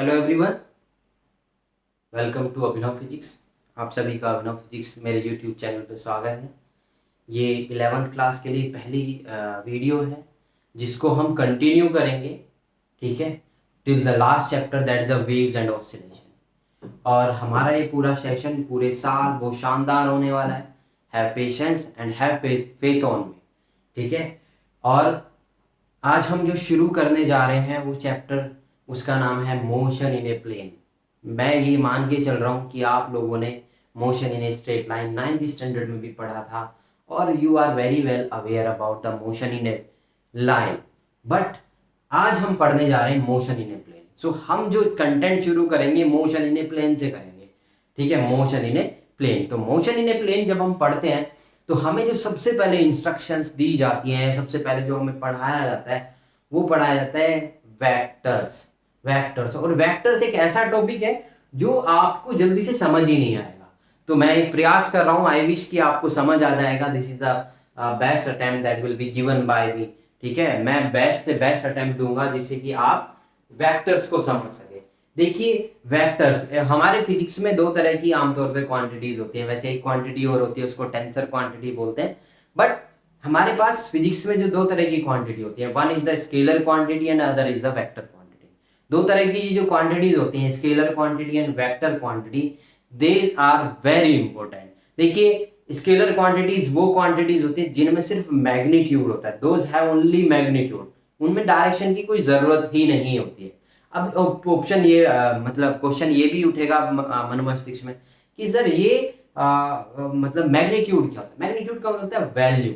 Hello everyone, welcome to Abhinav physics. आप सभी का अभिनव फिजिक्स मेरे यूट्यूब चैनल पे स्वागत है। ये 11th क्लास के लिए पहली वीडियो है जिसको हम कंटिन्यू करेंगे, ठीक है, till the last chapter that is the waves and oscillation. और हमारा ये पूरा सेशन पूरे साल बहुत शानदार होने वाला है। Have patience and have faith on me, ठीक है। और आज हम जो शुरू करने जा रहे हैं वो चैप्टर, उसका नाम है मोशन इन ए प्लेन। मैं ये मान के चल रहा हूँ कि आप लोगों ने motion in a straight line 9th standard में भी पढ़ा था और you are very well aware about the motion in a line. But आज हम पढ़ने जा रहे हैं मोशन इन ए प्लेन। सो हम जो कंटेंट शुरू करेंगे मोशन इन ए प्लेन से करेंगे, ठीक है। मोशन इन ए प्लेन, तो मोशन इन ए प्लेन जब हम पढ़ते हैं तो हमें जो सबसे पहले इंस्ट्रक्शंस दी जाती हैं, सबसे पहले जो हमें पढ़ाया जाता है वो पढ़ाया जाता है वेक्टर्स। वेक्टर्स, और वेक्टर्स एक ऐसा टॉपिक है जो आपको जल्दी से समझ ही नहीं आएगा। तो मैं एक प्रयास कर रहा हूँ, आई विश कि आपको समझ आ जाएगा। This is the best attempt that will be given by me, ठीक है। मैं बेस्ट से बेस्ट अटेम्प्ट दूंगा जिससे कि आप वेक्टर्स को समझ सके। देखिए, वेक्टर्स हमारे फिजिक्स में दो तरह की आमतौर पे क्वांटिटीज होती हैं। वैसे एक क्वांटिटी और होती है, उसको टेंसर क्वांटिटी बोलते हैं। बट हमारे पास फिजिक्स में जो दो तरह की क्वांटिटी होती है, one is the scalar quantity and other is the vector quantity. दो तरह की जो क्वांटिटीज होती हैं, scalar quantity and vector quantity, they are very important. देखिए, स्केलर क्वांटिटीज वो क्वांटिटीज होती है जिनमें सिर्फ मैग्नीट्यूड होता है, दोज हैव ओनली मैग्नीट्यूड। उनमें डायरेक्शन की कोई जरूरत ही नहीं होती है। अब ऑप्शन ये मतलब क्वेश्चन ये भी उठेगा मन मस्तिष्क में कि सर ये मतलब मैग्नीट्यूड क्या होता है। मैग्नीट्यूड का मतलब होता है वैल्यू।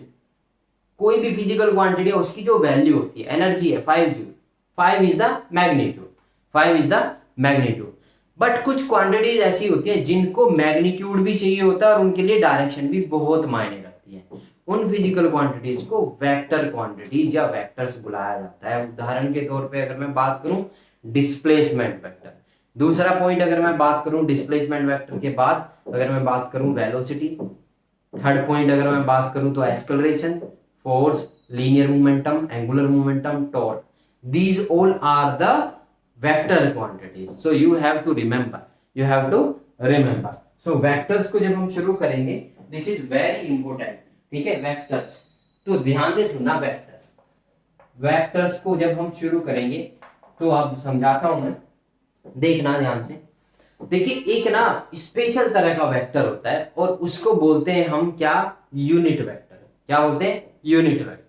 कोई भी फिजिकल क्वांटिटी है उसकी जो वैल्यू होती है, एनर्जी है 5 joule, 5 is the magnitude, 5 is the magnitude. But कुछ क्वांटिटीज ऐसी होती है जिनको मैग्नीट्यूड भी चाहिए होता है और उनके लिए डायरेक्शन भी बहुत मायने रखती है। उन फिजिकल क्वांटिटीज को वेक्टर क्वांटिटीज या वेक्टर्स बुलाया जाता है। उदाहरण के तौर पे अगर मैं बात करूं डिस्प्लेसमेंट वेक्टर। दूसरा पॉइंट अगर मैं बात करूं डिस्प्लेसमेंट वेक्टर के बाद अगर मैं बात करूं वेलोसिटी। थर्ड पॉइंट अगर मैं बात करूं तो acceleration, force, linear momentum, angular momentum, torque. These all are the vector quantities. So you have to remember. You have to remember. So vectors को जब हम शुरू करेंगे, this is very important. ठीक है, vectors. तो ध्यान से सुनना vectors. Vectors को जब हम शुरू करेंगे तो अब समझाता हूं मैं, देखना ध्यान से। देखिए, एक ना स्पेशल तरह का वेक्टर होता है और उसको बोलते हैं हम क्या, यूनिट वेक्टर। क्या बोलते हैं? Unit vector.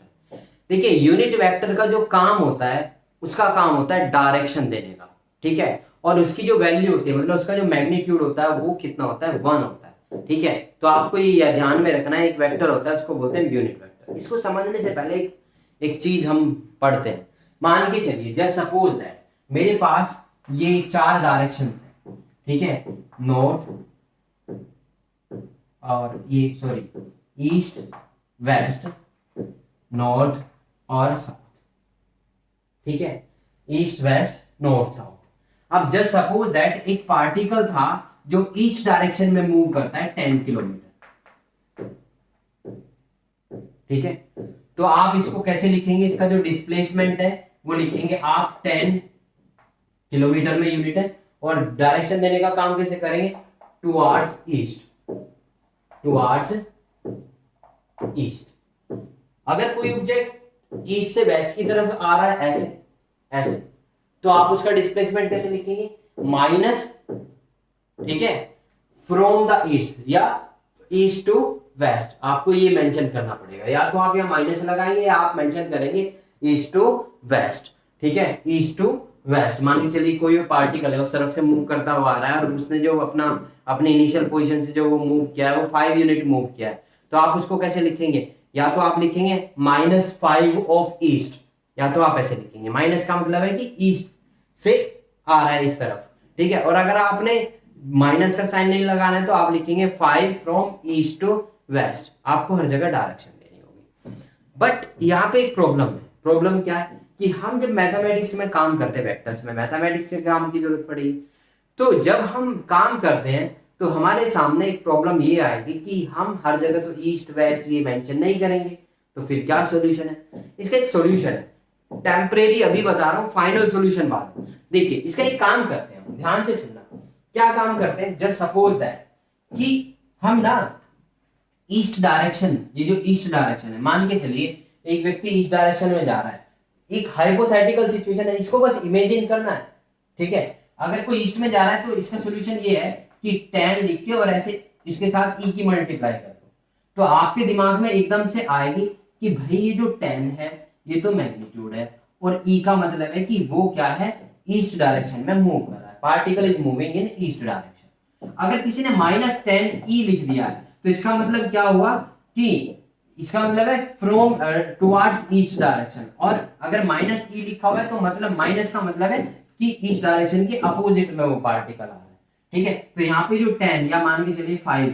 देखिए, यूनिट वेक्टर का जो काम होता है उसका काम होता है डायरेक्शन देने का, ठीक है। और उसकी जो वैल्यू होती है, मतलब उसका जो मैग्नीट्यूड होता है वो कितना होता है, 1 होता है, ठीक है। तो आपको ये ध्यान में रखना है, एक वेक्टर होता है उसको बोलते हैं यूनिट वेक्टर। इसको समझने से पहले एक चीज हम पढ़ते हैं। मान के चलिए, जस्ट सपोज दैट मेरे पास ये 4 डायरेक्शन है, ठीक है, नॉर्थ और ये सॉरी ईस्ट, वेस्ट, नॉर्थ और साउथ, ठीक है, ईस्ट, वेस्ट, नॉर्थ, साउथ। अब जस्ट सपोज दैट एक पार्टिकल था जो ईस्ट डायरेक्शन में मूव करता है 10 किलोमीटर, ठीक है। तो आप इसको कैसे लिखेंगे? इसका जो डिस्प्लेसमेंट है वो लिखेंगे आप 10 किलोमीटर में यूनिट है, और डायरेक्शन देने का काम कैसे करेंगे? Towards east, towards east. अगर कोई ऑब्जेक्ट ईस्ट से वेस्ट की तरफ आ रहा है ऐसे ऐसे, तो आप उसका डिस्प्लेसमेंट कैसे लिखेंगे? माइनस, ठीक है, फ्रॉम द ईस्ट या ईस्ट टू वेस्ट। आपको ये मेंशन करना पड़ेगा, या तो आप यहाँ माइनस लगाएंगे या आप मेंशन करेंगे ईस्ट टू वेस्ट, ठीक है, ईस्ट टू वेस्ट। मान के चलिए कोई पार्टिकल है उस तरफ से मूव करता हुआ आ रहा है और उसने जो अपने इनिशियल पोजीशन से जो वो मूव किया है वो 5 यूनिट मूव किया है, तो आप उसको कैसे लिखेंगे? या तो आप लिखेंगे -5 ऑफ ईस्ट, या तो आप ऐसे लिखेंगे। माइनस का मतलब है कि ईस्ट से आ रहा है इस तरफ, ठीक है। और अगर आपने माइनस का साइन नहीं लगाना है तो आप लिखेंगे 5 फ्रॉम ईस्ट टू वेस्ट। आपको हर जगह डायरेक्शन देनी होगी। बट यहाँ पे एक प्रॉब्लम है। प्रॉब्लम क्या है कि हम जब मैथमेटिक्स में काम करते हैं, वेक्टर्स में मैथमेटिक्स के काम की जरूरत पड़ेगी, तो जब हम काम करते हैं तो हमारे सामने एक प्रॉब्लम ये आएगी कि हम हर जगह तो ईस्ट वेस्ट ये मेंशन नहीं करेंगे। तो फिर क्या सॉल्यूशन है? इसका एक सॉल्यूशन है। टेम्परेरी अभी बता रहा हूँ, फाइनल सॉल्यूशन बाद में। देखिए इसका एक काम करते हैं, ध्यान से सुनना। क्या काम करते हैं, जस्ट सपोज दैट कि हम ना ईस्ट डायरेक्शन, ये जो ईस्ट डायरेक्शन है, मान के चलिए एक व्यक्ति ईस्ट डायरेक्शन में जा रहा है, एक हाइपोथेटिकल सिचुएशन है, इसको बस इमेजिन करना है, ठीक है। अगर कोई ईस्ट में जा रहा है तो इसका सोल्यूशन ये है कि tan लिख के और ऐसे इसके साथ e की मल्टीप्लाई कर दो, तो आपके दिमाग में एकदम से आएगी कि भाई ये जो tan है ये तो मैग्नीट्यूड है, और e का मतलब है कि वो क्या है, ईस्ट डायरेक्शन में मूव कर रहा है, particle is moving in east direction. अगर किसी ने -10e लिख दिया है तो इसका मतलब क्या हुआ कि इसका मतलब है फ्रॉम टुवर्ड्स ईस्ट डायरेक्शन, और अगर -e लिखा हुआ है तो मतलब माइनस का मतलब है कि ईस्ट डायरेक्शन के अपोजिट में वो पार्टिकल आ रहा है, ठीक है। तो यहाँ पे जो 10 या मान के चलिए 5,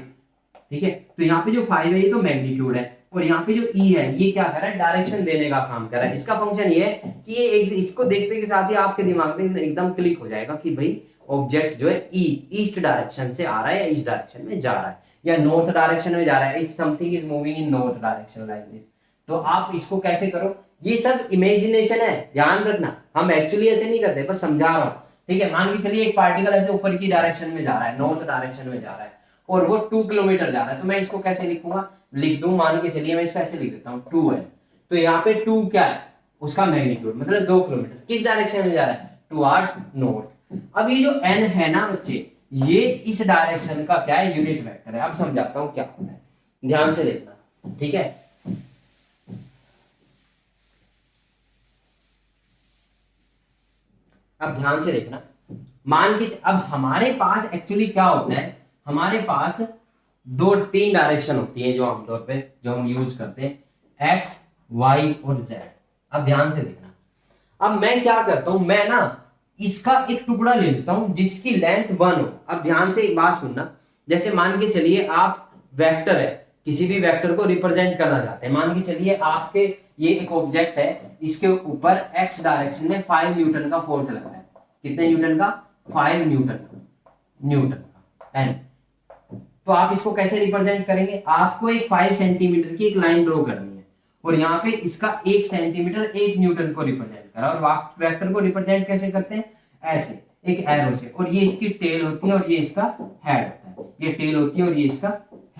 ठीक है, तो यहाँ पे जो 5 है ये तो मैग्नीट्यूड है, और यहाँ पे जो e है ये क्या कर रहा है, डायरेक्शन देने का काम कर रहा है। इसका फंक्शन ये है कि ये इसको देखते के साथ ही आपके दिमाग में एकदम क्लिक हो जाएगा कि भाई ऑब्जेक्ट जो है ईस्ट डायरेक्शन से आ रहा है या ईस्ट डायरेक्शन में जा रहा है या नॉर्थ डायरेक्शन में जा रहा है, if something is moving in north direction like this. तो आप इसको कैसे करो, ये सब इमेजिनेशन है, ध्यान रखना, हम एक्चुअली ऐसे नहीं करते, बस समझा रहा हूँ, ठीक है। मान के चलिए एक पार्टिकल ऐसे ऊपर की डायरेक्शन में जा रहा है, नॉर्थ डायरेक्शन में जा रहा है, और वो 2 किलोमीटर जा रहा है, तो मैं इसको कैसे लिखूंगा, लिख दूं, मान के चलिए मैं इसको ऐसे लिख देता हूँ 2 है, तो यहाँ पे 2 क्या है, उसका मैग्नीट्यूड मतलब 2 किलोमीटर, किस डायरेक्शन में जा रहा है, टुवर्ड्स नॉर्थ। अब ये जो n है ना बच्चे, ये इस डायरेक्शन का क्या है, यूनिट वेक्टर है। अब समझाता हूं क्या होता है, ध्यान से देखना, ठीक है। अब ध्यान से देखना, मान के अब हमारे पास एक्चुअली क्या होता है, हमारे पास 2-3 डायरेक्शन होती है जो आमतौर पे जो हम यूज करते हैं, x, y और z। अब ध्यान से देखना, अब मैं क्या करता हूं, मैं ना इसका एक टुकड़ा ले लेता हूं जिसकी लेंथ 1 हो। अब ध्यान से एक बात सुनना, जैसे मान के चलिए आप वेक्टर है, किसी भी वेक्टर को रिप्रेजेंट करना चाहते हैं, मान के चलिए आपके ये एक ऑब्जेक्ट है, इसके ऊपर x डायरेक्शन में 5 न्यूटन का फोर्स लग रहा है, कितने न्यूटन का, 5 न्यूटन का n। तो आप इसको कैसे रिप्रेजेंट करेंगे, आपको एक 5 सेंटीमीटर की एक लाइन ड्रॉ करनी है, और यहाँ पे इसका 1 सेंटीमीटर 1 न्यूटन को रिप्रेजेंट करा, और वेक्टर को रिप्रेजेंट कैसे करते हैं, ऐसे एक एरो से, और ये इसकी टेल होती है और ये इसका हेड होता है, ये टेल होती है और ये इसका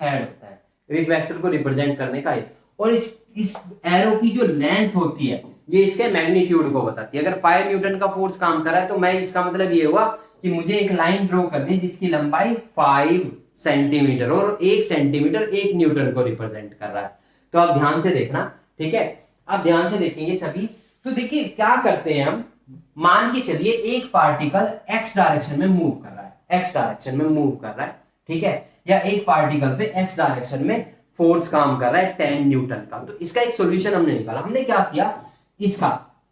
हेड होता है, एक वेक्टर को रिप्रेजेंट करने का। और इस एरो की जो लेंथ होती है ये इसके मैग्नीट्यूड को बताती है। अगर 5 न्यूटन का फोर्स काम कर रहा है तो मैं इसका मतलब ये हुआ कि मुझे एक लाइन ड्रॉ करनी जिसकी लंबाई 5 सेंटीमीटर और 1 सेंटीमीटर 1 न्यूटन को रिप्रेजेंट कर रहा है। तो आप ध्यान से देखना, ठीक है, आप ध्यान से देखेंगे सभी। तो देखिए क्या करते हैं हम, मान के चलिए एक पार्टिकल x डायरेक्शन में मूव कर रहा है, x डायरेक्शन में मूव कर रहा है, ठीक है, या एक पार्टिकल पे x डायरेक्शन में फोर्स काम कर रहा है 10 न्यूटन का। तो इसका एक सॉल्यूशन हमने निकाला, हमने क्या किया, इसका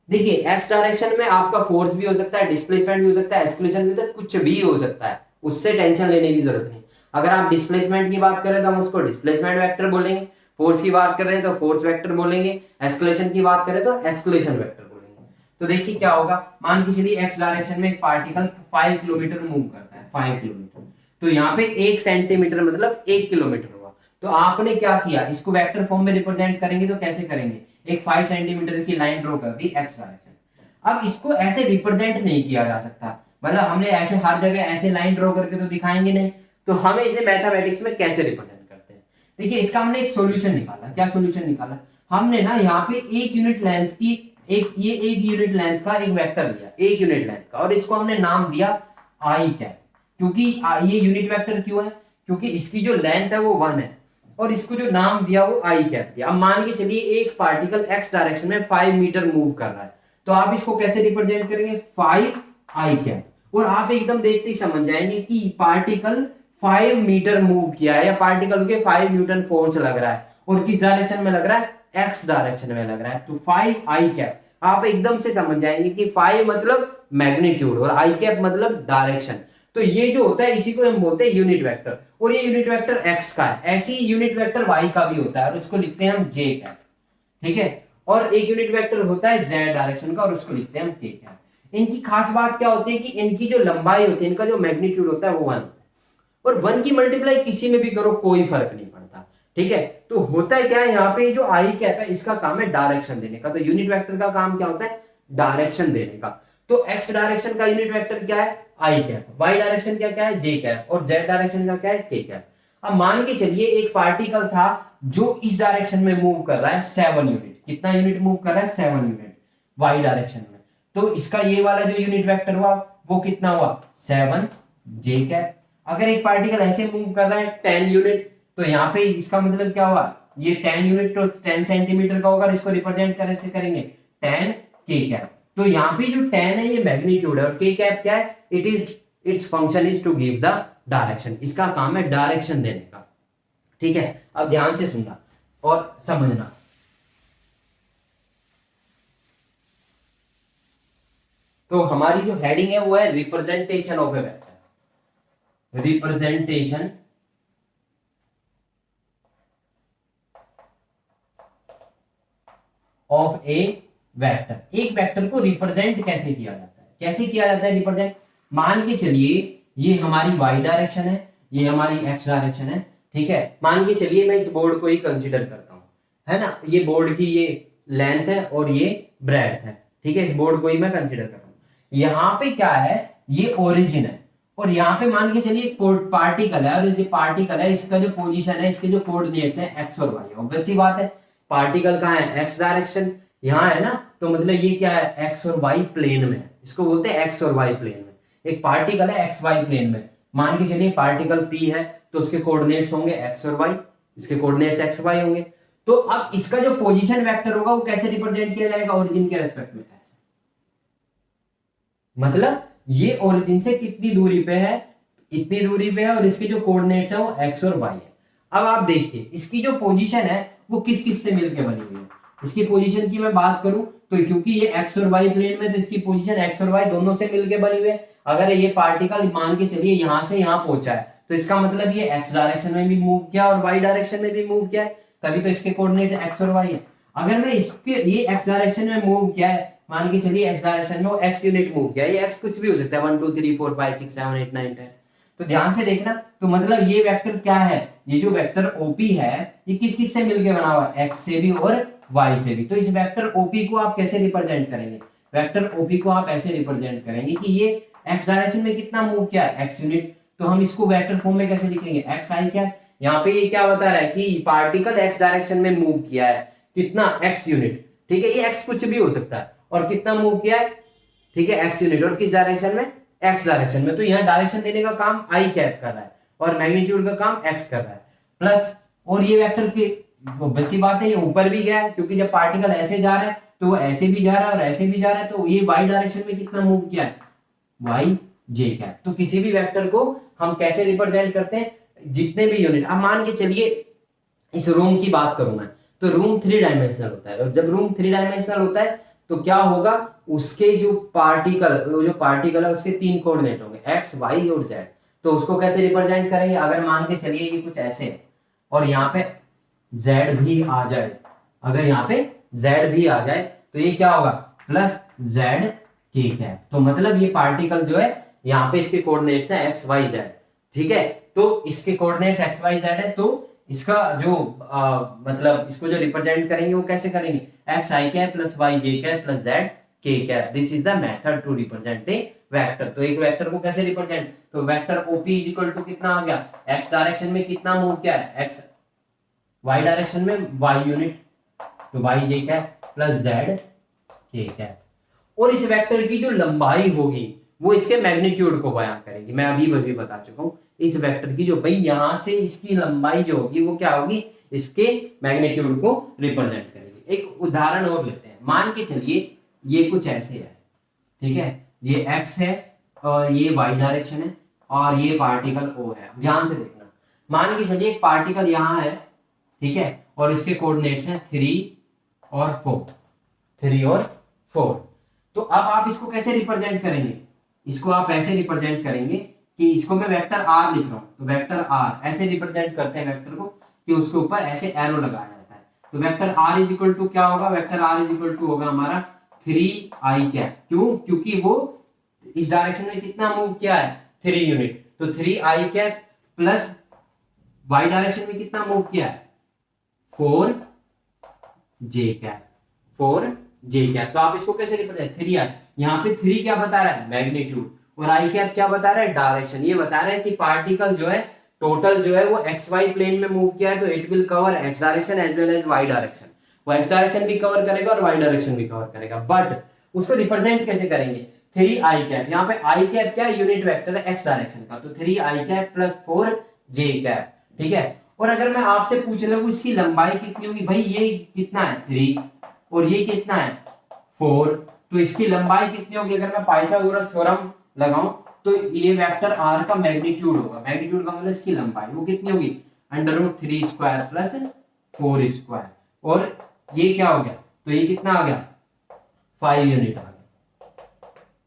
देखिए x डायरेक्शन में आपका फोर्स भी हो सकता है, डिस्प्लेसमेंट भी हो सकता है, एक्सेलरेशन भी हो सकता है, कुछ भी हो सकता है, उससे टेंशन लेने की जरूरत नहीं। अगर आप डिस्प्लेसमेंट की बात करें तो हम उसको डिस्प्लेसमेंट वेक्टर बोलेंगे, फोर्स की बात कर रहे हैं तो फोर्स वेक्टर बोलेंगे, एक्सेलरेशन की बात करें तो एक्सेलरेशन वेक्टर बोलेंगे। तो देखिए क्या होगा, मान के चलिए x डायरेक्शन में एक पार्टिकल 5 किलोमीटर मूव करता है, 5 किलोमीटर, तो यहाँ पे 1 सेंटीमीटर मतलब 1 किलोमीटर हुआ। तो आपने क्या किया, इसको वेक्टर फॉर्म में रिप्रेजेंट करेंगे तो कैसे करेंगे, एक 5 सेंटीमीटर की लाइन ड्रॉ कर दी x डायरेक्शन। अब इसको ऐसे रिप्रेजेंट नहीं किया जा सकता, मतलब हमने ऐसे हर जगह ऐसे लाइन ड्रॉ करके तो दिखाएंगे नहीं, तो हमें इसे मैथमेटिक्स में कैसे रिप्रेजेंट करते हैं। देखिए इसका हमने एक सॉल्यूशन निकाला, क्या सॉल्यूशन निकाला, हमने ना यहाँ पे 1 यूनिट लेंथ की एक यूनिट लेंथ का एक वेक्टर लिया, 1 यूनिट लेंथ का, और इसको हमने नाम दिया आई कैप। क्योंकि ये यूनिट वेक्टर क्यों है, क्योंकि इसकी जो लेंथ है वो 1 है, और इसको जो नाम दिया वो आई कैप दिया। अब मान के चलिए एक पार्टिकल x डायरेक्शन में 5 मीटर मूव कर रहा है, तो आप इसको कैसे रिप्रेजेंट करेंगे, 5 आई कैप, और आप एकदम देखते ही समझ जाएंगे कि पार्टिकल 5 मीटर मूव किया है, या पार्टिकल के 5 न्यूटन फोर्स लग रहा है, और किस डायरेक्शन में लग रहा है, x डायरेक्शन में लग रहा है, तो 5 आई कैप। आप एकदम से समझ जाएंगे कि 5 मतलब मैग्नीट्यूड और आई कैप मतलब डायरेक्शन। तो ये जो होता है इसी को हम बोलते हैं यूनिट वेक्टर, और ये यूनिट वेक्टर x का है, ऐसी यूनिट वेक्टर y का भी होता है और उसको लिखते हैं हम j कैप, ठीक है। और एक यूनिट वेक्टर होता है z डायरेक्शन का और उसको लिखते हैं हम k कैप। इनकी खास बात क्या होती है कि इनकी जो लंबाई होती है, इनका जो मैग्नीट्यूड होता है वो 1 होता है, और 1 की मल्टीप्लाई किसी में भी करो कोई फर्क नहीं पड़ता, ठीक है। तो होता है क्या है यहाँ पे, जो आई कैप है इसका काम है डायरेक्शन देने का। तो यूनिट वेक्टर का काम क्या होता है, डायरेक्शन देने का। तो एक्स डायरेक्शन का यूनिट वेक्टर क्या है, आई कैप। वाई डायरेक्शन क्या क्या है, जे कैप। और जेड डायरेक्शन का क्या है, के कैप। अब मान के चलिए एक पार्टिकल था जो इस डायरेक्शन में मूव कर रहा है 7 यूनिट। कितना यूनिट मूव कर रहा है, 7 यूनिट वाई डायरेक्शन में। तो इसका ये वाला जो यूनिट वेक्टर हुआ वो कितना हुआ, 7 जे कैप। अगर एक पार्टिकल ऐसे मूव कर रहा है 10 यूनिट, तो यहाँ पे इसका मतलब क्या हुआ, ये 10 यूनिट तो 10 सेंटीमीटर का होगा। इसको रिप्रेजेंट कैसे करेंगे, 10 के कैप। तो यहाँ पे जो 10 है ये मैग्नीट्यूड है और के कैप क्या है, its function is to give the direction. इसका काम है डायरेक्शन देने का। ठीक है, अब ध्यान से सुनना और समझना। तो हमारी जो हेडिंग है वो है representation of a vector. Representation of a vector. एक वेक्टर को रिप्रेजेंट कैसे किया जाता है, कैसे किया जाता है रिप्रेजेंट। मान के चलिए ये हमारी वाई डायरेक्शन है, ये हमारी एक्स डायरेक्शन है। ठीक है, मान के चलिए मैं इस बोर्ड को ही कंसीडर करता हूं, है ना। ये बोर्ड की ये लेंथ है और ये ब्रेड्थ है। ठीक है, इस बोर्ड को ही मैं कंसीडर कर रहा हूं। यहाँ पे क्या है, ये ओरिजिन है और यहाँ पे मान के चलिए पार्टिकल है, और ये पार्टिकल है, इसका जो पोजीशन है, इसके जो कोऑर्डिनेट्स है एक्स और वाई। ऑब्वियस सी बात है, पार्टिकल कहाँ है, एक्स डायरेक्शन यहाँ है ना। तो मतलब ये क्या है, एक्स और वाई प्लेन में है। इसको बोलते हैं एक्स और वाई प्लेन में। एक पार्टिकल है एक्स वाई प्लेन में। मान के चलिए पार्टिकल पी है, तो उसके कोऑर्डिनेट्स होंगे एक्स और वाई, इसके कोऑर्डिनेट्स एक्स वाई होंगे। तो अब इसका जो पोजीशन वेक्टर होगा वो कैसे रिप्रेजेंट किया जाएगा, ओरिजिन के रेस्पेक्ट में। ऐसे मतलब ये ओरिजिन से कितनी दूरी पे है, इतनी दूरी पे है, और इसके जो कोऑर्डिनेट्स है वो एक्स और वाई है। अब आप देखिए इसकी जो पोजीशन है वो किस किस से मिलकर बनी हुई है। इसकी पोजीशन की मैं बात करूं तो क्योंकि ये एक्स और वाई प्लेन में, तो इसकी पोजीशन एक्स और वाई दोनों से मिलकर बनी हुई है। अगर ये पार्टिकल मान के चलिए यहां से यहां पहुंचा है, तो इसका मतलब ये एक्स डायरेक्शन में भी मूव किया और वाई डायरेक्शन में भी मूव किया है, तभी तो इसके कोऑर्डिनेट एक्स और वाई है। अगर मैं इसके ये एक्स डायरेक्शन में मूव किया है, मान के चलिए एक्स डायरेक्शन में वो एक्स यूनिट मूव किया है, ये एक्स कुछ भी हो सकता है, 1 2 3 4 5 6 7 8 9 10। तो ध्यान से देखना, तो मतलब ये वेक्टर क्या है, ये जो वेक्टर ओपी है ये किस किस से मिलके बना हुआ है, एक्स से भी और वाई से भी। तो इस वेक्टर ओपी को आप कैसे रिप्रेजेंट करेंगे, वेक्टर ओपी को आप ऐसे रिप्रेजेंट करेंगे कि ये एक्स डायरेक्शन में कितना मूव किया है, एक्स यूनिट। तो हम इसको वेक्टर फॉर्म में कैसे लिखेंगे, एक्स आई क्या। यहाँ पे ये क्या बता रहा है कि पार्टिकल एक्स डायरेक्शन में मूव किया है, कितना, एक्स यूनिट। ठीक है, ये एक्स कुछ भी हो सकता है, और कितना मूव किया है, ठीक है, एक्स यूनिट, और किस डायरेक्शन में, एक्स डायरेक्शन में। तो यहाँ डायरेक्शन देने का काम आई कैप कर रहा है और मैग्नीट्यूड का काम एक्स कर रहा है। प्लस और ये वेक्टर की वैसी बात है, ये ऊपर भी गया है क्योंकि जब पार्टिकल ऐसे जा रहा है तो वो ऐसे भी जा रहा है और ऐसे भी जा रहा है। तो ये वाई डायरेक्शन में कितना मूव किया है, वाई जे कैप। तो किसी भी वेक्टर को हम कैसे रिप्रेजेंट करते हैं, जितने भी यूनिट। अब मान के चलिए इस रूम की बात करूं मैं, तो रूम 3 डायमेंशनल होता है, और जब रूम 3 डायमेंशनल होता है तो क्या होगा, उसके जो पार्टिकल है उसके 3 कोऑर्डिनेट होंगे, एक्स वाई और जेड। तो उसको कैसे रिप्रेजेंट करेंगे, अगर मान के चलिए ये कुछ ऐसे है और यहाँ पे जेड भी आ जाए, अगर यहाँ पे जेड भी आ जाए तो ये क्या होगा, प्लस जेड के कैप। तो मतलब ये पार्टिकल जो है यहाँ पे इसके कोऑर्डिनेट्स है एक्स वाई जेड। ठीक है, तो इसके कोऑर्डिनेट्स एक्स वाई जेड है, तो इसका जो मतलब इसको जो रिप्रेजेंट करेंगे वो कैसे करेंगे, x i cap plus y j cap plus z k cap. This is the method to represent a vector. तो एक वेक्टर को कैसे रिप्रेजेंट, तो vector OP is equal to कितना आ गया, एक्स डायरेक्शन में कितना मूव किया है, एक्स, वाई डायरेक्शन में वाई यूनिट, तो Y j cap plus z k cap. और इस वेक्टर की जो लंबाई होगी वो इसके मैग्नीट्यूड को बयान करेगी। मैं अभी भी बता चुका हूं, इस वेक्टर की जो भाई यहां से इसकी लंबाई जो होगी वो क्या होगी, इसके मैग्नीट्यूड को रिप्रेजेंट करेगी। एक उदाहरण और लेते हैं, मान के चलिए ये कुछ ऐसे है, ठीक है, ये एक्स है और ये वाई डायरेक्शन है और ये पार्टिकल ओ है। ध्यान से देखना, मान के चलिए एक पार्टिकल यहां है, ठीक है, और इसके कोऑर्डिनेट्स हैं 3 और 4, 3 और 4। तो अब आप इसको कैसे रिप्रेजेंट करेंगे, इसको आप ऐसे रिप्रेजेंट करेंगे कि इसको मैं वेक्टर आर लिख रहा हूं, तो वेक्टर आर ऐसे रिप्रेजेंट करते हैं वेक्टर को कि उसके ऊपर ऐसे एरो लगाया जाता है। तो vector r is equal to क्या होगा, vector r is equal to होगा हमारा 3 कैप। क्यों, क्योंकि वो इस डायरेक्शन में कितना मूव किया है, 3 यूनिट। तो 3 कैप प्लस वाई डायरेक्शन में कितना मूव किया है, 4 j कैप, 4 j कैप। तो आप इसको कैसे रिप्रेजेंट, 3 यहाँ पे 3 क्या बता रहा है, मैग्नीट्यूड, और आई कैप क्या बता रहा है, डायरेक्शन। ये बता रहा है कि पार्टिकल जो है टोटल जो है वो एक्स वाई प्लेन में मूव किया है, तो it will cover x direction as well as y direction. वो एक्स डायरेक्शन भी कवर करेगा और वाई डायरेक्शन भी कवर करेगा। बट उसको रिप्रेजेंट कैसे करेंगे, 3 आई कैप। यहाँ पे आई कैप क्या है, यूनिट वेक्टर है एक्स डायरेक्शन का, तो 3 आई कैप प्लस 4 जे कैप, ठीक है। और अगर मैं आपसे पूछ लूं इसकी लंबाई कितनी होगी, भाई ये कितना है 3 और ये कितना है 4, तो इसकी लंबाई कितनी होगी, अगर मैं पाइथागोरस थ्योरम लगाऊं तो ये वेक्टर r का मैग्नीट्यूड होगा। मैग्नीट्यूड का मतलब इसकी लंबाई वो कितनी होगी, √3 स्क्वायर प्लस 4 स्क्वायर, और ये क्या हो गया, तो ये कितना आ गया 5 यूनिट आ गया।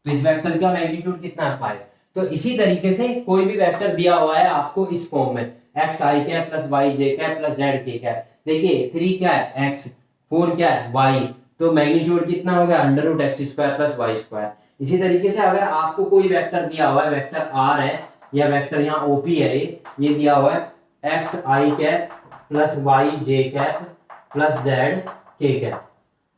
तो इस वेक्टर का मैग्नीट्यूड कितना है 5। तो इसी तरीके से कोई भी वेक्टर दिया हुआ है आपको इस फॉर्म में, x i cap plus y j cap plus z k cap. देखिए 3 क्या है एक्स, 4 क्या है वाई, तो मैग्नीट्यूड कितना हो गया √x square plus y square. इसी तरीके से अगर आपको कोई वेक्टर दिया हुआ है, वेक्टर आर है या वेक्टर यहाँ ओपी है, ये दिया हुआ है x i cap plus y j cap plus z k cap,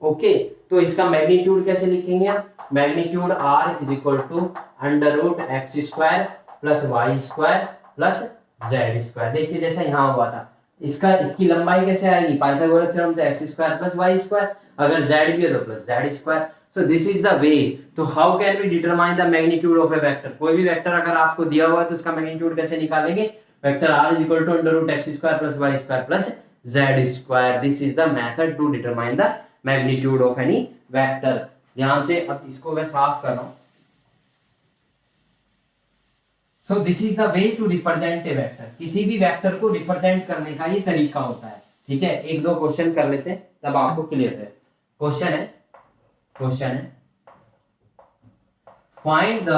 okay. तो इसका मैग्नीट्यूड कैसे लिखेंगे आप, magnitude r is equal to √x square plus y square plus z square. देखिए जैसा यहाँ हुआ था, इसकी लंबाई कैसे आएगी, पाइथागोरस थ्योरम से x square plus y square, अगर z भी हो तो plus z square. So this is the way. तो how can we determine the magnitude of a vector. कोई भी वेक्टर अगर आपको दिया हुआ है तो उसका मैग्नीट्यूड कैसे निकालेंगे, vector r is equal to √x square plus y square plus z square. This is the method to determine the magnitude of any vector. ध्यान से अब इसको मैं साफ कर रहा हूं। So this is the way to represent a vector. किसी भी वेक्टर को रिप्रेजेंट करने का ये तरीका होता है, ठीक है। एक दो क्वेश्चन कर लेते हैं तब आपको क्लियर है। क्वेश्चन है find the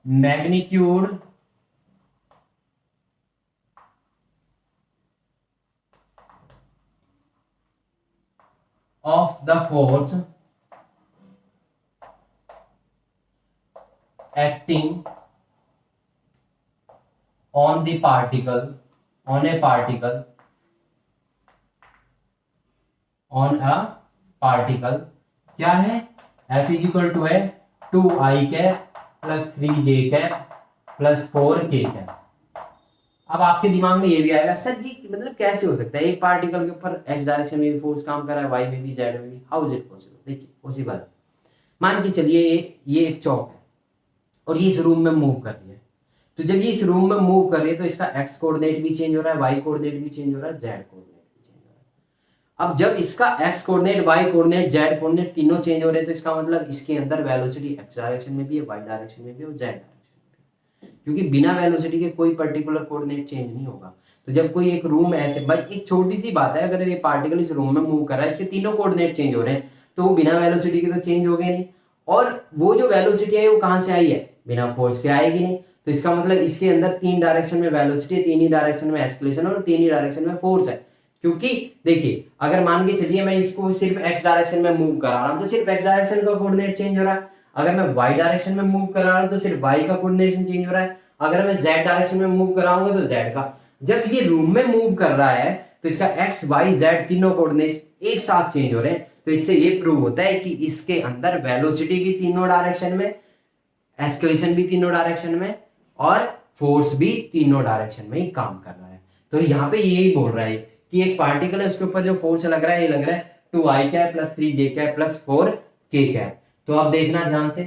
magnitude of the force acting on the particle on a particle क्या है, F इज इक्वल टू है 2i cap plus 3j cap plus 4k cap. अब आपके दिमाग में ये भी आएगा सर जी मतलब कैसे हो सकता है, एक पार्टिकल के ऊपर x डायरेक्शन में भी फोर्स काम कर रहा है, y में भी z में भी, हाउ इज इट पॉसिबल। देखिए पॉसिबल है, मान के चलिए ये एक चौक है और ये इस रूम में मूव कर रही है। तो जब ये इस रूम में मूव कर रही है तो इसका x कोऑर्डिनेट भी चेंज हो रहा है, y कोऑर्डिनेट भी चेंज हो रहा है, z कोऑर्डिनेट भी चेंज हो रहा है। अब जब इसका x coordinate, y coordinate, z coordinate तीनों चेंज हो रहे हैं तो इसका मतलब इसके अंदर वेलोसिटी x डायरेक्शन में भी है, y डायरेक्शन में भी और z डायरेक्शन, क्योंकि बिना वेलोसिटी के कोई पर्टिकुलर कोऑर्डिनेट चेंज नहीं होगा। तो जब कोई एक रूम ऐसे, भाई एक छोटी सी बात है, अगर ये पार्टिकल इस रूम में मूव कर रहा है, इसके तीनों कोऑर्डिनेट चेंज हो रहे हैं तो वो बिना वेलोसिटी के तो चेंज हो गए नहीं, और वो जो वेलोसिटी है वो कहां से आई है, बिना फोर्स के आएगी नहीं। तो इसका मतलब इसके अंदर 3 डायरेक्शन में वेलोसिटी है, 3 ही डायरेक्शन में एक्सेलरेशन और 3 ही डायरेक्शन में फोर्स है। क्योंकि देखिए अगर मान के चलिए मैं इसको सिर्फ एक्स डायरेक्शन में मूव करा रहा हूं तो सिर्फ एक्स डायरेक्शन का कोऑर्डिनेट चेंज हो रहा है, अगर मैं वाई डायरेक्शन में मूव करा रहा हूं तो सिर्फ वाई का कोऑर्डिनेशन चेंज हो रहा है, अगर मैं जेड डायरेक्शन में मूव कराऊंगा तो जेड का। जब ये रूम में मूव कर रहा है तो इसका एक्स वाई जेड तीनों कोऑर्डिनेट एक साथ चेंज हो रहे हैं, तो इससे ये प्रूव होता है कि इसके अंदर वेलोसिटी भी तीनों डायरेक्शन में, एक्सेलरेशन भी तीनों डायरेक्शन में और फोर्स भी तीनों डायरेक्शन में ही काम कर रहा है। तो यहाँ पे यही बोल रहा है कि एक पार्टिकल है उसके ऊपर जो फोर्स लग रहा है ये लग रहा है 2i cap plus 3j cap plus 4k cap. तो अब देखना ध्यान से,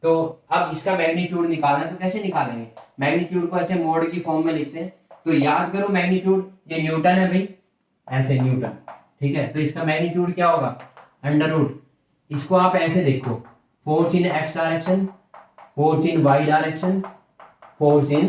तो अब इसका मैग्नीट्यूड निकालना है तो कैसे निकालेंगे, मैग्नीट्यूड को ऐसे मोड की फॉर्म में लिखते हैं। तो याद करो मैग्नीट्यूड ये न्यूटन है भाई, ऐसे न्यूटन, ठीक है। तो इसका मैग्नीट्यूड क्या होगा √, इसको आप ऐसे देखो, force in x direction, force in y direction, force in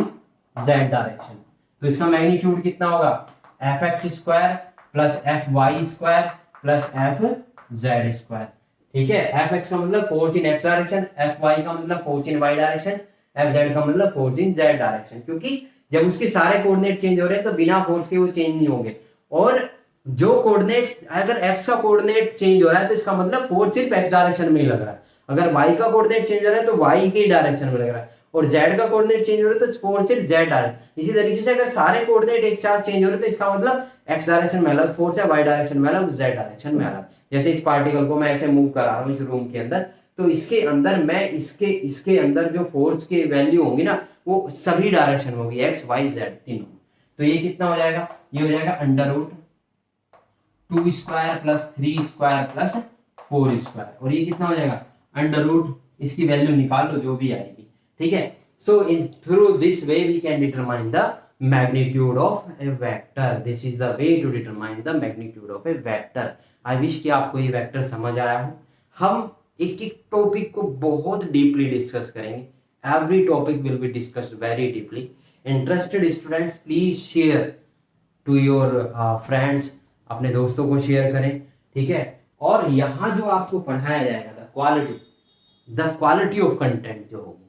z direction. तो इसका मैग्नीट्यूड कितना होगा fx square plus fy square plus fz square, ठीक है। fx का मतलब force in x direction, fy का मतलब force in y direction, fz का मतलब फोर्स इन जेड डायरेक्शन। क्योंकि जब उसके सारे कोऑर्डिनेट चेंज हो रहे हैं तो बिना फोर्स के वो चेंज नहीं होंगे, और जो कोऑर्डिनेट अगर x का कोऑर्डिनेट चेंज हो रहा है तो इसका मतलब फोर्स सिर्फ x डायरेक्शन में ही लग रहा है, अगर y का कोऑर्डिनेट चेंज हो रहा है तो y की डायरेक्शन में लग रहा है, और जेड का कोऑर्डिनेट चेंज हो रहा है तो फोर्स सिर्फ जेड डायरेक्शन। इसी तरीके से अगर सारे कोऑर्डिनेट एक साथ चेंज हो रहे हैं तो इसका मतलब एक्स डायरेक्शन में अलग फोर्स है, वाई डायरेक्शन में अलग, जेड डायरेक्शन में अलग। जैसे इस पार्टिकल को मैं ऐसे मूव करा रहा हूँ इस रूम के अंदर, तो इसके अंदर मैं इसके अंदर जो फोर्स की वैल्यू होंगी ना वो सभी डायरेक्शन में होगी, एक्स वाई जेड तीनों। तो ये कितना हो जाएगा, ये हो जाएगा √2 square plus 3 square plus 4 square, और ये कितना हो जाएगा √ इसकी वैल्यू निकाल लो जो भी आएगी, ठीक है। So in through this way we can determine the magnitude of a vector. This is the way to determine the magnitude of a vector. I wish कि आपको ये वेक्टर समझ आया हो। हम एक एक टॉपिक को बहुत डीपली डिस्कस करेंगे। Every topic will be discussed very deeply. Interested students please share to your friends, अपने दोस्तों को शेयर करें, ठीक है। और यहाँ जो आपको पढ़ाया जाएगा द क्वालिटी ऑफ कंटेंट जो होगी,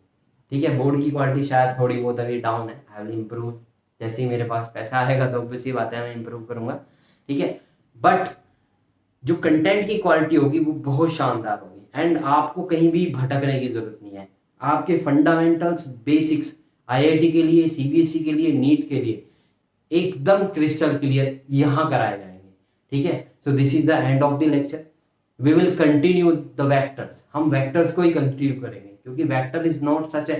ठीक है। बोर्ड की क्वालिटी शायद थोड़ी बहुत अभी डाउन है, आई विल इम्प्रूव। जैसे ही मेरे पास पैसा आएगा तो ऑब्वियसली बात है मैं इम्प्रूव करूंगा, ठीक है। बट जो कंटेंट की क्वालिटी होगी वो बहुत शानदार होगी एंड आपको कहीं भी भटकने की जरूरत नहीं है। आपके फंडामेंटल्स बेसिक्स आईआईटी के लिए, सीबीएसई के लिए, नीट के लिए एकदम क्रिस्टल क्लियर यहाँ कराए जाएंगे, ठीक है। So this is the end of the lecture. We will continue the vectors. हम वेक्टर्स को ही कंटिन्यू करेंगे क्योंकि vector is not such a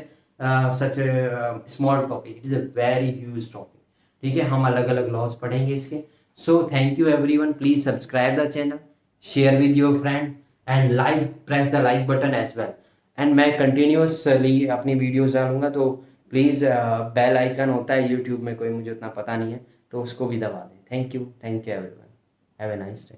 small topic, it is a very huge topic, ठीक है। हम अलग अलग लॉज पढ़ेंगे इसके। So thank you everyone, please subscribe the channel, share with your friend and like, press the like button as well. And मैं continuously अपनी videos डालूंगा तो प्लीज़ बेल आइकन होता है यूट्यूब में, कोई मुझे उतना पता नहीं है तो उसको भी दबा दें। Thank you everyone, have a nice day.